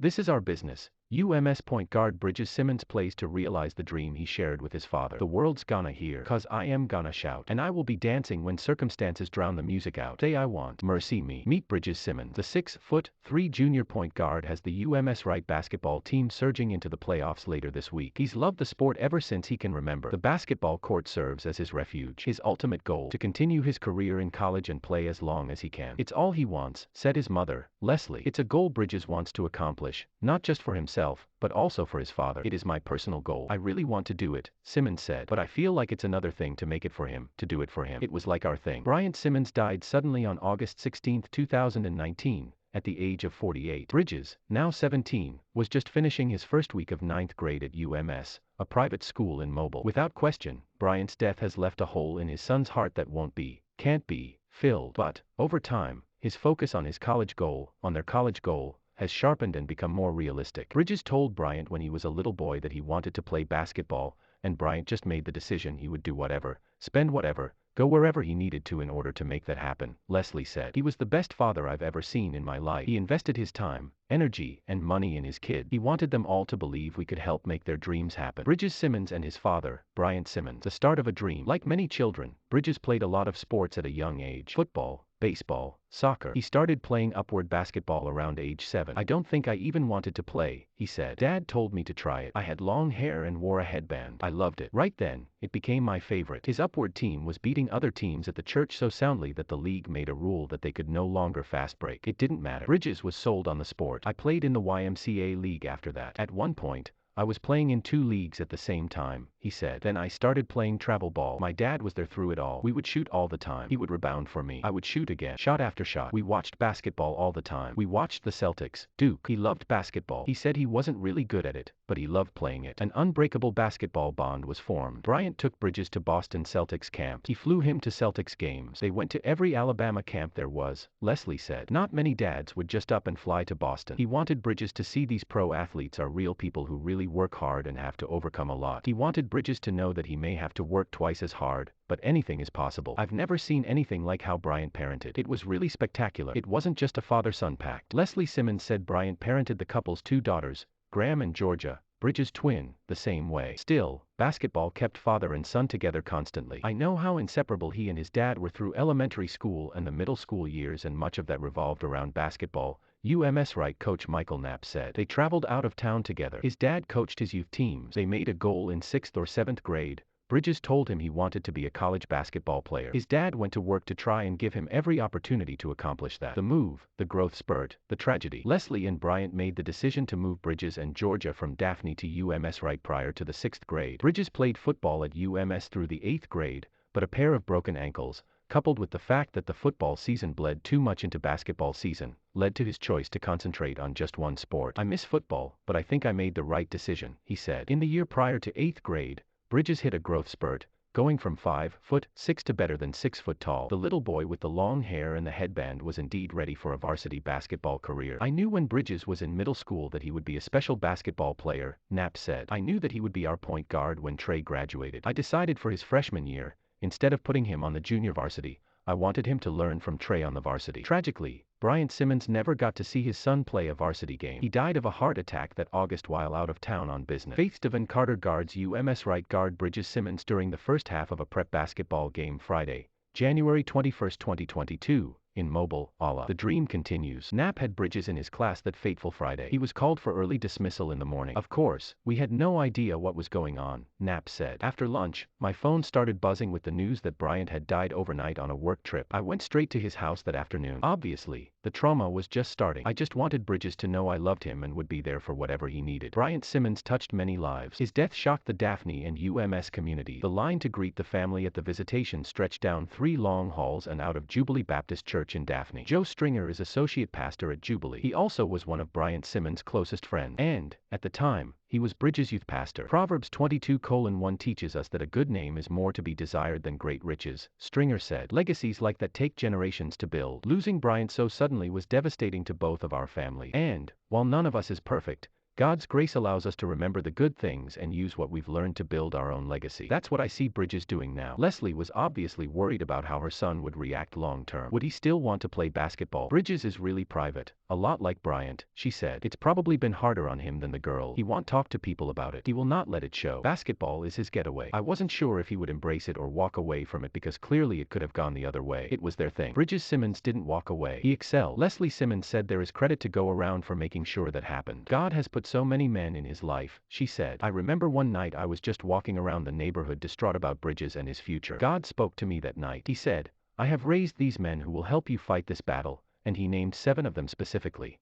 This is our business. UMS point guard Bridges Simmons plays to realize the dream he shared with his father. The world's gonna hear, 'cause I am gonna shout. And I will be dancing when circumstances drown the music out. Say I want mercy me. Meet Bridges Simmons. The 6'3" junior point guard has the UMS-Wright basketball team surging into the playoffs later this week. He's loved the sport ever since he can remember. The basketball court serves as his refuge. His ultimate goal, to continue his career in college and play as long as he can. It's all he wants, said his mother, Leslie. It's a goal Bridges wants to accomplish, not just for himself, but also for his father. It is my personal goal. I really want to do it, Simmons said. But I feel like it's another thing to make it for him, to do it for him. It was like our thing. Bryant Simmons died suddenly on August 16, 2019, at the age of 48. Bridges, now 17, was just finishing his first week of 9th grade at UMS, a private school in Mobile. Without question, Bryant's death has left a hole in his son's heart that can't be, filled. But, over time, his focus on their college goal, has sharpened and become more realistic. Bridges told Bryant when he was a little boy that he wanted to play basketball, and Bryant just made the decision he would do whatever, spend whatever, go wherever he needed to in order to make that happen, Leslie said. He was the best father I've ever seen in my life. He invested his time, energy, and money in his kid. He wanted them all to believe we could help make their dreams happen. Bridges Simmons and his father, Bryant Simmons. The start of a dream. Like many children, Bridges played a lot of sports at a young age. Football, baseball, soccer. He started playing upward basketball around age 7. I don't think I even wanted to play, he said. Dad told me to try it. I had long hair and wore a headband. I loved it. Right then, it became my favorite. His upward team was beating other teams at the church so soundly that the league made a rule that they could no longer fast break. It didn't matter. Bridges was sold on the sport. I played in the YMCA league after that. At one point, I was playing in 2 leagues at the same time, he said. Then I started playing travel ball. My dad was there through it all. We would shoot all the time. He would rebound for me. I would shoot again. Shot after shot. We watched basketball all the time. We watched the Celtics, Duke. He loved basketball. He said he wasn't really good at it, but he loved playing it. An unbreakable basketball bond was formed. Bryant took Bridges to Boston Celtics camp. He flew him to Celtics games. They went to every Alabama camp there was, Leslie said. Not many dads would just up and fly to Boston. He wanted Bridges to see these pro athletes are real people who really work hard and have to overcome a lot. He wanted Bridges to know that he may have to work twice as hard, but anything is possible. I've never seen anything like how Bryant parented. It was really spectacular. It wasn't just a father-son pact. Leslie Simmons said Bryant parented the couple's 2 daughters, Graham and Georgia, Bridges' twin, the same way. Still, basketball kept father and son together constantly. I know how inseparable he and his dad were through elementary school and the middle school years, and much of that revolved around basketball, UMS-Wright coach Michael Knapp said. They traveled out of town together. His dad coached his youth teams. They made a goal in 6th or 7th grade. Bridges told him he wanted to be a college basketball player. His dad went to work to try and give him every opportunity to accomplish that. The move, the growth spurt, the tragedy. Leslie and Bryant made the decision to move Bridges and Georgia from Daphne to UMS-Wright prior to the 6th grade. Bridges played football at UMS through the 8th grade, but a pair of broken ankles, coupled with the fact that the football season bled too much into basketball season, led to his choice to concentrate on just one sport. I miss football, but I think I made the right decision, he said. In the year prior to 8th grade, Bridges hit a growth spurt, going from 5'6" to better than 6 foot tall. The little boy with the long hair and the headband was indeed ready for a varsity basketball career. I knew when Bridges was in middle school that he would be a special basketball player, Knapp said. I knew that he would be our point guard when Trey graduated. I decided for his freshman year, instead of putting him on the junior varsity, I wanted him to learn from Trey on the varsity. Tragically, Bryant Simmons never got to see his son play a varsity game. He died of a heart attack that August while out of town on business. Davon Carter guards UMS-Wright guard Bridges Simmons during the first half of a prep basketball game Friday, January 21, 2022. In Mobile, Allah. The dream continues. Knapp had Bridges in his class that fateful Friday. He was called for early dismissal in the morning. Of course, we had no idea what was going on, Knapp said. After lunch, my phone started buzzing with the news that Bryant had died overnight on a work trip. I went straight to his house that afternoon. Obviously, the trauma was just starting. I just wanted Bridges to know I loved him and would be there for whatever he needed. Bryant Simmons touched many lives. His death shocked the Daphne and UMS community. The line to greet the family at the visitation stretched down 3 long halls and out of Jubilee Baptist Church in Daphne. Joe Stringer is associate pastor at Jubilee. He also was one of Bryant Simmons' closest friends. And, at the time, he was Bridges' youth pastor. Proverbs 22:1 teaches us that a good name is more to be desired than great riches, Stringer said. Legacies like that take generations to build. Losing Bryant so suddenly was devastating to both of our family. And, while none of us is perfect, God's grace allows us to remember the good things and use what we've learned to build our own legacy. That's what I see Bridges doing now. Leslie was obviously worried about how her son would react long term. Would he still want to play basketball? Bridges is really private, a lot like Bryant, she said. It's probably been harder on him than the girl. He won't talk to people about it. He will not let it show. Basketball is his getaway. I wasn't sure if he would embrace it or walk away from it because clearly it could have gone the other way. It was their thing. Bridges Simmons didn't walk away. He excelled. Leslie Simmons said there is credit to go around for making sure that happened. God has put so many men in his life, she said. I remember one night I was just walking around the neighborhood distraught about Bridges and his future. God spoke to me that night. He said, I have raised these men who will help you fight this battle, and he named 7 of them specifically.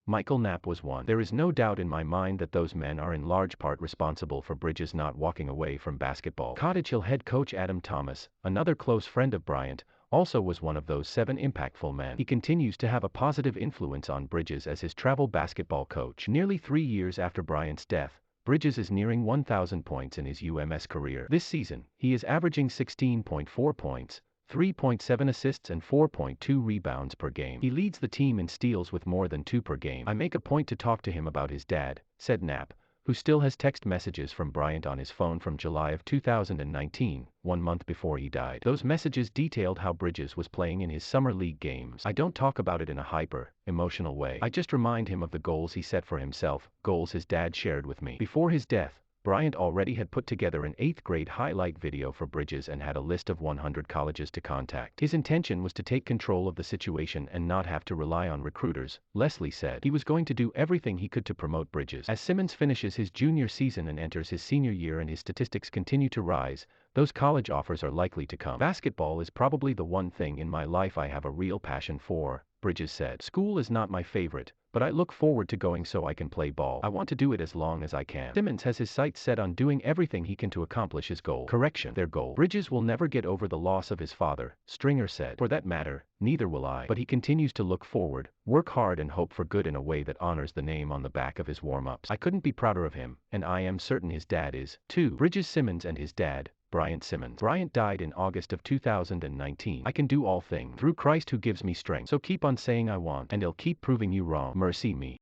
Michael Knapp was one. There is no doubt in my mind that those men are in large part responsible for Bridges not walking away from basketball. Cottage Hill head coach Adam Thomas, another close friend of Bryant, also was one of those 7 impactful men. He continues to have a positive influence on Bridges as his travel basketball coach. Nearly 3 years after Bryant's death, Bridges is nearing 1,000 points in his UMS career. This season, he is averaging 16.4 points, 3.7 assists and 4.2 rebounds per game. He leads the team in steals with more than 2 per game. I make a point to talk to him about his dad, said Knapp, who still has text messages from Bryant on his phone from July of 2019, 1 month before he died. Those messages detailed how Bridges was playing in his summer league games. I don't talk about it in a hyper-emotional way. I just remind him of the goals he set for himself, goals his dad shared with me. Before his death, Bryant already had put together an 8th grade highlight video for Bridges and had a list of 100 colleges to contact. His intention was to take control of the situation and not have to rely on recruiters, Leslie said. He was going to do everything he could to promote Bridges. As Simmons finishes his junior season and enters his senior year and his statistics continue to rise, those college offers are likely to come. Basketball is probably the one thing in my life I have a real passion for, Bridges said. School is not my favorite, but I look forward to going so I can play ball. I want to do it as long as I can. Simmons has his sights set on doing everything he can to accomplish his goal. Their goal. Bridges will never get over the loss of his father, Stringer said. For that matter, neither will I. But he continues to look forward, work hard and hope for good in a way that honors the name on the back of his warm-ups. I couldn't be prouder of him, and I am certain his dad is, too. Bridges Simmons and his dad, Bryant Simmons. Bryant died in August of 2019. I can do all things through Christ who gives me strength. So keep on saying I want, and I'll keep proving you wrong. Mercy me.